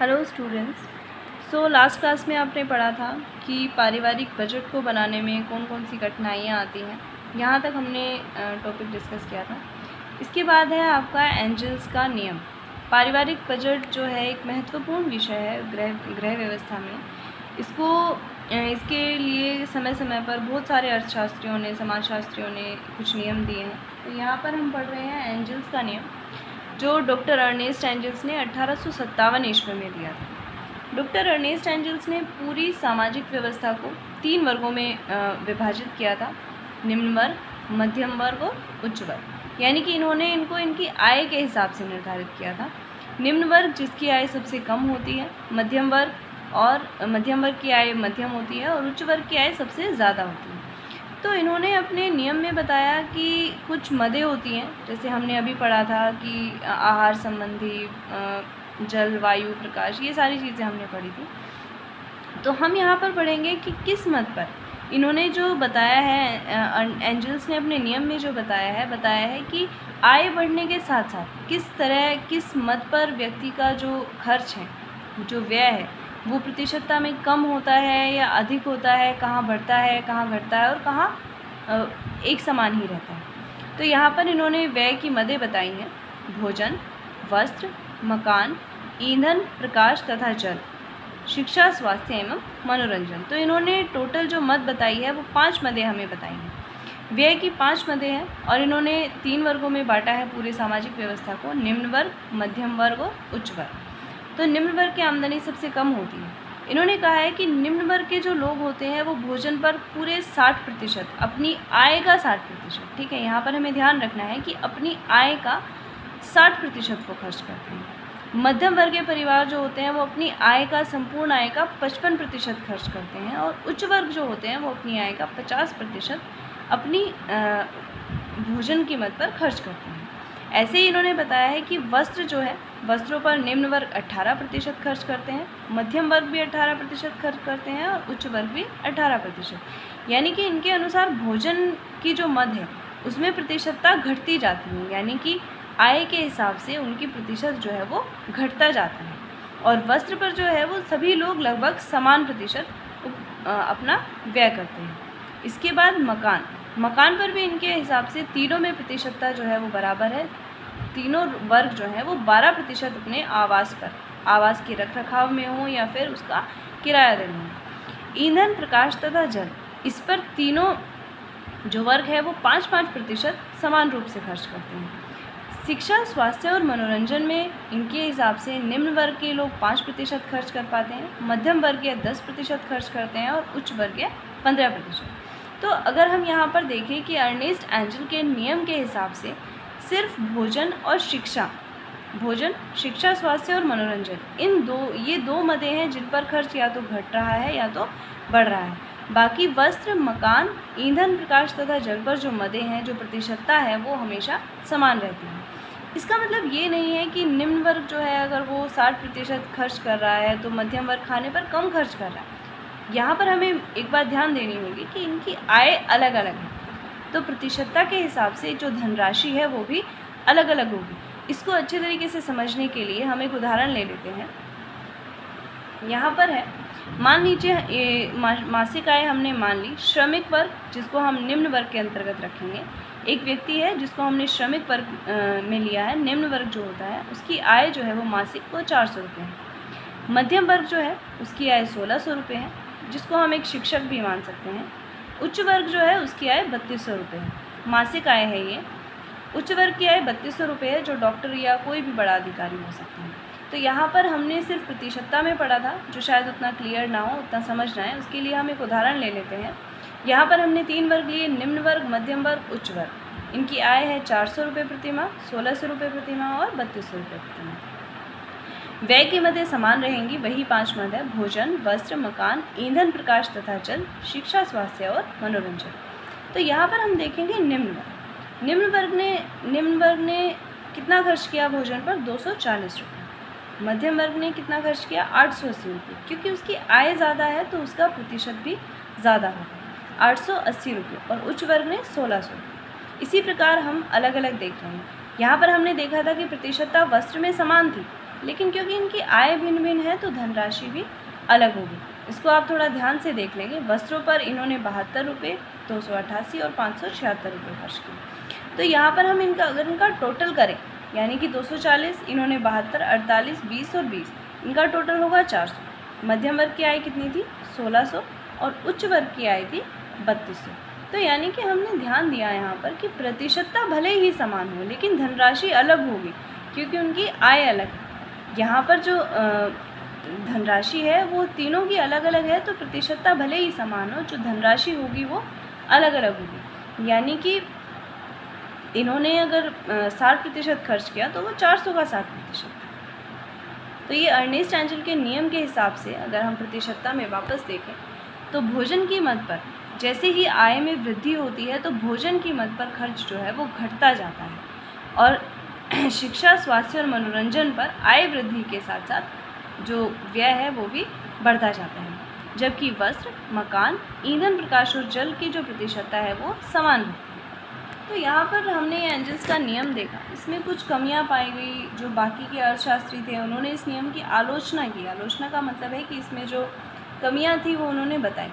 Hello students. Last class में आपने पढ़ा था कि पारिवारिक बजट को बनाने में कौन कौन सी कठिनाइयाँ आती हैं। यहाँ तक हमने टॉपिक डिस्कस किया था। इसके बाद है आपका एंजल्स का नियम। पारिवारिक बजट जो है एक महत्वपूर्ण विषय है गृह व्यवस्था में। इसके लिए समय समय पर बहुत सारे अर्थशास्त्रियों ने, समाजशास्त्रियों ने कुछ नियम दिए हैं। तो यहाँ पर हम पढ़ रहे हैं एंजल्स का नियम, जो डॉक्टर अर्नेस्ट एंजल्स ने 1857 ईस्वी में दिया था। डॉक्टर अर्नेस्ट एंजल्स ने पूरी सामाजिक व्यवस्था को 3 वर्गों में विभाजित किया था: निम्न वर्ग, मध्यम वर्ग और उच्च वर्ग। यानी कि इन्होंने इनको इनकी आय के हिसाब से निर्धारित किया था। निम्न वर्ग जिसकी आय सबसे कम होती है, मध्यम वर्ग की आय मध्यम होती है और उच्च वर्ग की आय सबसे ज़्यादा होती है। तो इन्होंने अपने नियम में बताया कि कुछ मदें होती हैं, जैसे हमने अभी पढ़ा था कि आहार संबंधी, जल, वायु, प्रकाश, ये सारी चीज़ें हमने पढ़ी थी। तो हम यहाँ पर पढ़ेंगे कि किस मत पर इन्होंने जो बताया है, एंजल्स ने अपने नियम में जो बताया है कि आय बढ़ने के साथ साथ किस मत पर व्यक्ति का जो खर्च है, जो व्यय है, वो प्रतिशतता में कम होता है या अधिक होता है, कहाँ बढ़ता है, कहाँ घटता है और कहाँ एक समान ही रहता है। तो यहाँ पर इन्होंने व्यय की मदें बताई हैं: भोजन, वस्त्र, मकान, ईंधन, प्रकाश तथा जल, शिक्षा, स्वास्थ्य एवं मनोरंजन। तो इन्होंने टोटल जो मद बताई है वो 5 मदें हमें बताई हैं। व्यय की 5 मदें हैं और इन्होंने 3 वर्गों में बांटा है पूरे सामाजिक व्यवस्था को: निम्न वर्ग, मध्यम वर्ग और उच्च वर्ग। तो निम्न वर्ग की आमदनी सबसे कम होती है। इन्होंने कहा है कि निम्न वर्ग के जो लोग होते हैं वो भोजन पर पूरे 60%, अपनी आय का 60%, ठीक है, यहाँ पर हमें ध्यान रखना है कि अपनी आय का 60% वो खर्च करते हैं। मध्यम वर्ग के परिवार जो होते हैं वो अपनी आय का, संपूर्ण आय का 55% खर्च करते हैं और उच्च वर्ग जो होते हैं वो अपनी आय का 50% अपनी भोजन कीमत पर खर्च करते हैं। ऐसे ही इन्होंने बताया है कि वस्त्र जो है, वस्त्रों पर निम्न वर्ग 18% खर्च करते हैं, मध्यम वर्ग भी 18% खर्च करते हैं और उच्च वर्ग भी 18%। यानी कि इनके अनुसार भोजन की जो मद है उसमें प्रतिशतता घटती जाती है, यानी कि आय के हिसाब से उनकी प्रतिशत जो है वो घटता जाता है। और वस्त्र पर जो है वो सभी लोग लगभग समान प्रतिशत अपना व्यय करते हैं। इसके बाद मकान पर भी इनके हिसाब से तीनों में प्रतिशतता जो है वो बराबर है। तीनों वर्ग जो है वो 12% अपने आवास के रखरखाव में हो या फिर उसका किराया देने हो। ईंधन, प्रकाश तथा जल, इस पर तीनों जो वर्ग है वो 5-5% समान रूप से खर्च करते हैं। शिक्षा, स्वास्थ्य और मनोरंजन में इनके हिसाब से निम्न वर्ग के लोग 5% खर्च कर पाते हैं, मध्यम वर्ग के 10% खर्च करते हैं और उच्च वर्ग के 15%। तो अगर हम यहाँ पर देखें कि अर्नेस्ट एंजल के नियम के हिसाब से सिर्फ भोजन, शिक्षा, स्वास्थ्य और मनोरंजन, ये दो मदें हैं जिन पर खर्च या तो घट रहा है या तो बढ़ रहा है। बाकी वस्त्र, मकान, ईंधन, प्रकाश तथा जल पर जो मदें हैं, जो प्रतिशतता है, वो हमेशा समान रहती है। इसका मतलब ये नहीं है कि निम्न वर्ग जो है अगर वो 60% खर्च कर रहा है तो मध्यम वर्ग खाने पर कम खर्च कर रहा है। यहाँ पर हमें एक बात ध्यान देनी होगी कि इनकी आय अलग अलग है, तो प्रतिशतता के हिसाब से जो धनराशि है वो भी अलग अलग होगी। इसको अच्छे तरीके से समझने के लिए हम एक उदाहरण ले लेते हैं। यहाँ पर है, मान लीजिए मासिक आय हमने मान ली श्रमिक वर्ग, जिसको हम निम्न वर्ग के अंतर्गत रखेंगे। एक व्यक्ति है जिसको हमने श्रमिक वर्ग में लिया है, निम्न वर्ग जो होता है उसकी आय जो है वो मासिक वो 400 रुपये है। मध्यम वर्ग जो है उसकी आय 1600 रुपये है, जिसको हम एक शिक्षक भी मान सकते हैं। उच्च वर्ग जो है उसकी आय 3200 रुपये है, मासिक आय है ये। उच्च वर्ग की आय 3200 रुपये है, जो डॉक्टर या कोई भी बड़ा अधिकारी हो सकता है। तो यहाँ पर हमने सिर्फ प्रतिशतता में पढ़ा था, जो शायद उतना क्लियर ना हो, उतना समझ ना आए, उसके लिए हम एक उदाहरण ले लेते हैं। यहाँ पर हमने 3 वर्ग लिए: निम्न वर्ग, मध्यम वर्ग, उच्च वर्ग। इनकी आय है 400 रुपये प्रति माह, 1600 रुपये प्रति माह और 3200 रुपये प्रति माह। व्यय की मदें समान रहेंगी, वही 5 मद है: भोजन, वस्त्र, मकान, ईंधन, प्रकाश तथा जल, शिक्षा, स्वास्थ्य और मनोरंजन। तो यहाँ पर हम देखेंगे निम्न वर्ग ने कितना खर्च किया भोजन पर? 240 रुपये। मध्यम वर्ग ने कितना खर्च किया? 880 रुपये। क्योंकि उसकी आय ज़्यादा है तो उसका प्रतिशत भी ज़्यादा होगा, 880 रुपये। और उच्च वर्ग ने 1600 रुपये। इसी प्रकार हम अलग अलग देख रहे हैं। यहाँ पर हमने देखा था कि प्रतिशतता वस्त्र में समान थी, लेकिन क्योंकि इनकी आय भिन्न भिन्न है तो धनराशि भी अलग होगी। इसको आप थोड़ा ध्यान से देख लेंगे। वस्त्रों पर इन्होंने 72 रुपये, 288 और 576 रुपये खर्च किए। तो यहाँ पर हम अगर इनका टोटल करें, यानी कि 240, इन्होंने 72, 48, 20 और 20, इनका टोटल होगा 400। मध्यम वर्ग की आय कितनी थी? 1600 और उच्च वर्ग की आय थी 3200। तो यानी कि हमने ध्यान दिया यहाँ पर कि प्रतिशतता भले ही समान हो लेकिन धनराशि अलग होगी क्योंकि उनकी आय अलग है। यहाँ पर जो धनराशि है वो तीनों की अलग अलग है, तो प्रतिशतता भले ही समान हो, जो धनराशि होगी वो अलग अलग होगी। यानी कि इन्होंने अगर 60% खर्च किया तो वो 400 का 60%। तो ये अर्नेस्ट एंजल के नियम के हिसाब से अगर हम प्रतिशतता में वापस देखें तो भोजन कीमत पर जैसे ही आय में वृद्धि होती है तो भोजन कीमत पर खर्च जो है वो घटता जाता है, और शिक्षा, स्वास्थ्य और मनोरंजन पर आय वृद्धि के साथ साथ जो व्यय है वो भी बढ़ता जाता है। जबकि वस्त्र, मकान, ईंधन, प्रकाश और जल की जो प्रतिशतता है वो समान है। तो यहाँ पर हमने एंजल्स का नियम देखा, इसमें कुछ कमियाँ पाई गई। जो बाकी के अर्थशास्त्री थे उन्होंने इस नियम की आलोचना की। आलोचना का मतलब है कि इसमें जो कमियाँ थी वो उन्होंने बताई।